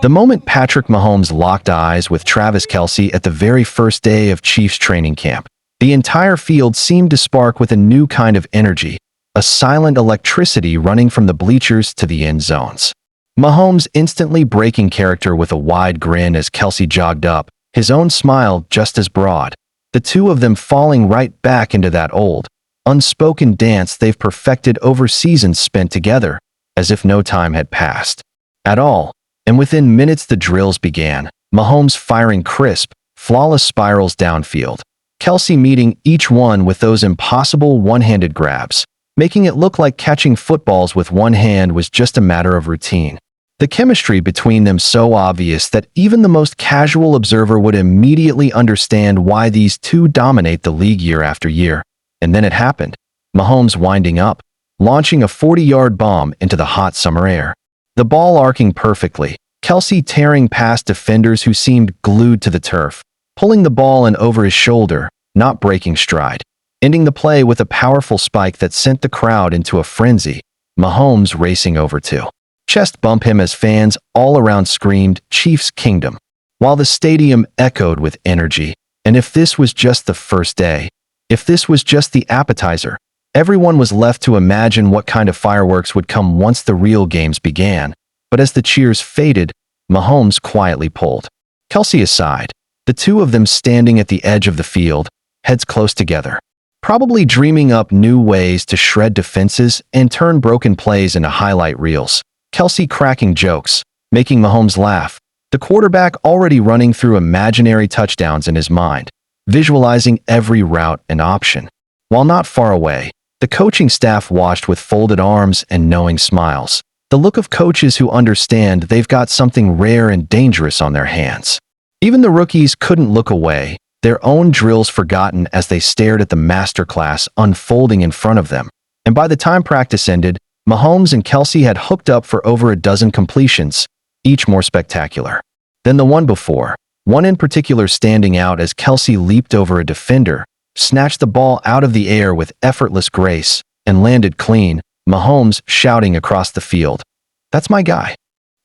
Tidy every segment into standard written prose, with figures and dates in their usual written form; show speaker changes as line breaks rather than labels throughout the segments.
The moment Patrick Mahomes locked eyes with Travis Kelce at the very first day of Chiefs training camp, the entire field seemed to spark with a new kind of energy, a silent electricity running from the bleachers to the end zones. Mahomes instantly breaking character with a wide grin as Kelce jogged up, his own smile just as broad. The two of them falling right back into that old, unspoken dance they've perfected over seasons spent together, as if no time had passed at all. And within minutes the drills began, Mahomes firing crisp, flawless spirals downfield, Kelce meeting each one with those impossible one-handed grabs, making it look like catching footballs with one hand was just a matter of routine. The chemistry between them so obvious that even the most casual observer would immediately understand why these two dominate the league year after year. And then it happened. Mahomes winding up, launching a 40-yard bomb into the hot summer air. The ball arcing perfectly, Kelce tearing past defenders who seemed glued to the turf, pulling the ball in over his shoulder, not breaking stride, ending the play with a powerful spike that sent the crowd into a frenzy. Mahomes racing over to chest bump him as fans all around screamed, "Chiefs Kingdom," while the stadium echoed with energy. And if this was just the first day, if this was just the appetizer, everyone was left to imagine what kind of fireworks would come once the real games began. But as the cheers faded, Mahomes quietly pulled Kelce aside, the two of them standing at the edge of the field, heads close together, probably dreaming up new ways to shred defenses and turn broken plays into highlight reels. Kelce cracking jokes, making Mahomes laugh, the quarterback already running through imaginary touchdowns in his mind, visualizing every route and option. While not far away, the coaching staff watched with folded arms and knowing smiles, the look of coaches who understand they've got something rare and dangerous on their hands. Even the rookies couldn't look away, their own drills forgotten as they stared at the masterclass unfolding in front of them. And by the time practice ended, Mahomes and Kelce had hooked up for over a dozen completions, each more spectacular than the one before, one in particular standing out as Kelce leaped over a defender, snatched the ball out of the air with effortless grace, and landed clean, Mahomes shouting across the field, "That's my guy."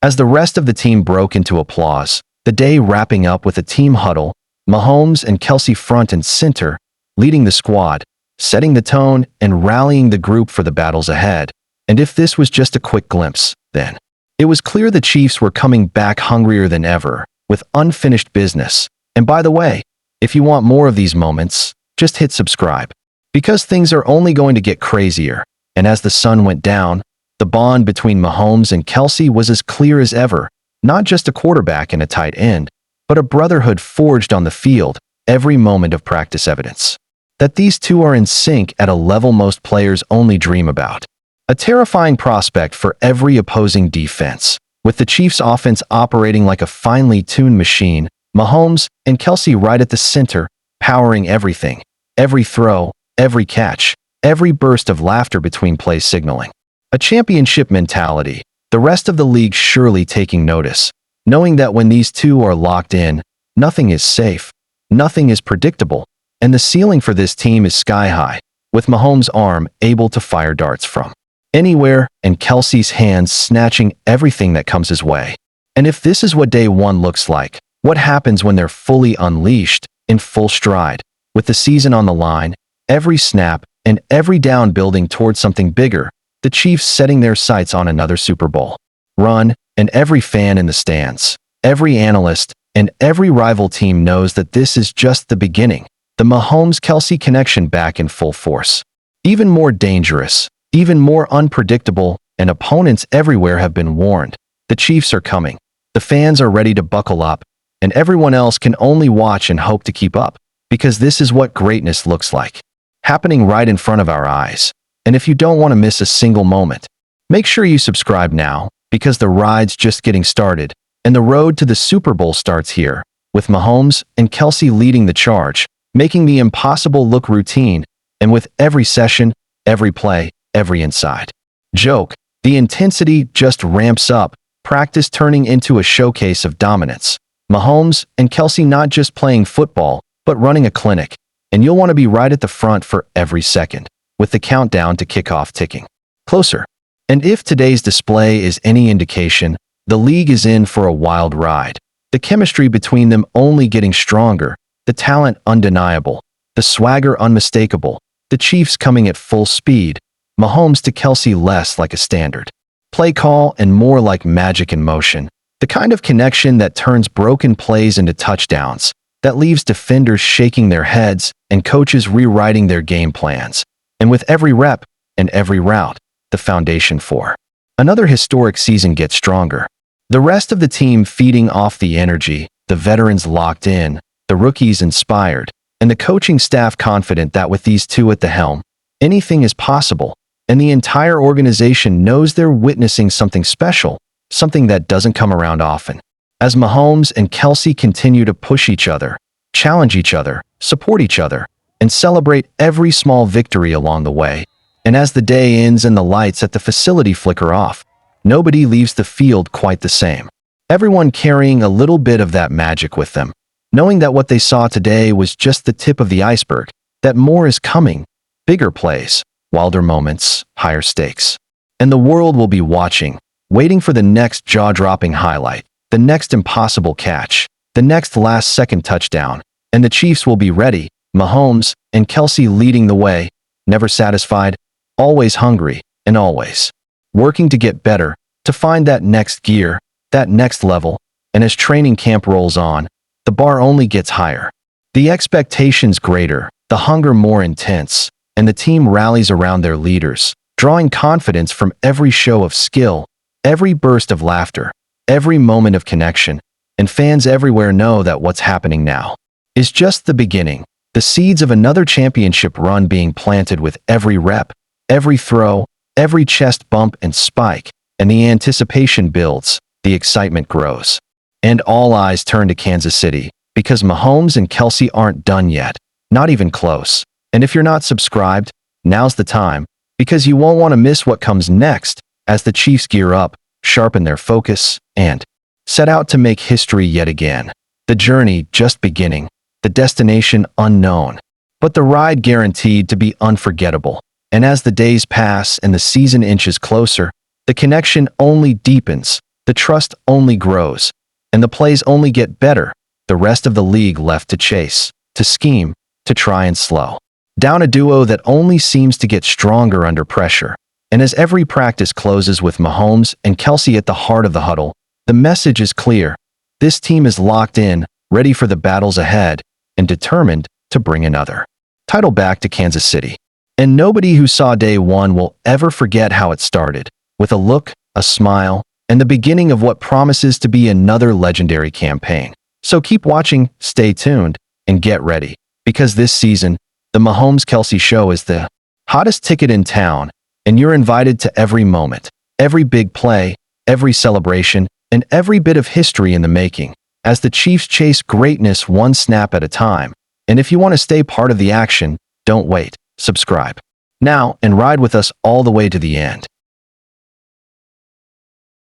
As the rest of the team broke into applause, the day wrapping up with a team huddle, Mahomes and Kelce front and center, leading the squad, setting the tone and rallying the group for the battles ahead. And if this was just a quick glimpse, then it was clear the Chiefs were coming back hungrier than ever, with unfinished business. And by the way, if you want more of these moments, just hit subscribe, because things are only going to get crazier. And as the sun went down, the bond between Mahomes and Kelce was as clear as ever, not just a quarterback and a tight end, but a brotherhood forged on the field, every moment of practice evidence that these two are in sync at a level most players only dream about. A terrifying prospect for every opposing defense. With the Chiefs' offense operating like a finely tuned machine, Mahomes and Kelce right at the center, powering everything, every throw, every catch, every burst of laughter between plays signaling a championship mentality, the rest of the league surely taking notice, knowing that when these two are locked in, nothing is safe, nothing is predictable, and the ceiling for this team is sky high, with Mahomes' arm able to fire darts from anywhere and Kelce's hands snatching everything that comes his way. And if this is what day one looks like, what happens when they're fully unleashed, in full stride, with the season on the line, every snap and every down building towards something bigger, the Chiefs setting their sights on another Super Bowl run, and every fan in the stands, every analyst, and every rival team knows that this is just the beginning. The Mahomes-Kelce connection back in full force. Even more dangerous, even more unpredictable, and opponents everywhere have been warned. The Chiefs are coming. The fans are ready to buckle up, and everyone else can only watch and hope to keep up, because this is what greatness looks like, happening right in front of our eyes. And if you don't want to miss a single moment, make sure you subscribe now, because the ride's just getting started, and the road to the Super Bowl starts here, with Mahomes and Kelce leading the charge, making the impossible look routine, and with every session, every play, every inside joke, the intensity just ramps up, practice turning into a showcase of dominance. Mahomes and Kelce not just playing football, but running a clinic, and you'll want to be right at the front for every second, with the countdown to kickoff ticking closer. And if today's display is any indication, The league is in for a wild ride. The chemistry between them only getting stronger, the talent undeniable, the swagger unmistakable, the Chiefs coming at full speed, Mahomes to Kelce less like a standard play call and more like magic in motion. The kind of connection that turns broken plays into touchdowns, that leaves defenders shaking their heads and coaches rewriting their game plans. And with every rep and every route, the foundation for another historic season gets stronger. The rest of the team feeding off the energy, the veterans locked in, the rookies inspired, and the coaching staff confident that with these two at the helm, anything is possible, and the entire organization knows they're witnessing something special, something that doesn't come around often. As Mahomes and Kelce continue to push each other, challenge each other, support each other, and celebrate every small victory along the way, and as the day ends and the lights at the facility flicker off, nobody leaves the field quite the same. Everyone carrying a little bit of that magic with them, knowing that what they saw today was just the tip of the iceberg, that more is coming, bigger plays, wilder moments, higher stakes. And the world will be watching, waiting for the next jaw-dropping highlight, the next impossible catch, the next last-second touchdown, and the Chiefs will be ready, Mahomes and Kelce leading the way, never satisfied, always hungry, and always working to get better, to find that next gear, that next level, and as training camp rolls on, the bar only gets higher. The expectations greater, the hunger more intense, and the team rallies around their leaders, drawing confidence from every show of skill, every burst of laughter, every moment of connection, and fans everywhere know that what's happening now is just the beginning, the seeds of another championship run being planted with every rep, every throw, every chest bump and spike, and the anticipation builds, the excitement grows. And all eyes turn to Kansas City, because Mahomes and Kelce aren't done yet, not even close. And if you're not subscribed, now's the time, because you won't want to miss what comes next as the Chiefs gear up, sharpen their focus, and set out to make history yet again. The journey just beginning, the destination unknown, but the ride guaranteed to be unforgettable. And as the days pass and the season inches closer, the connection only deepens, the trust only grows, and the plays only get better, the rest of the league left to chase, to scheme, to try and slow down a duo that only seems to get stronger under pressure. And as every practice closes with Mahomes and Kelce at the heart of the huddle, the message is clear. This team is locked in, ready for the battles ahead, and determined to bring another title back to Kansas City. And nobody who saw day one will ever forget how it started, with a look, a smile, and the beginning of what promises to be another legendary campaign. So keep watching, stay tuned, and get ready, because this season, the Mahomes-Kelce show is the hottest ticket in town, and you're invited to every moment, every big play, every celebration, and every bit of history in the making, as the Chiefs chase greatness one snap at a time. And if you want to stay part of the action, don't wait, subscribe now and ride with us all the way to the end.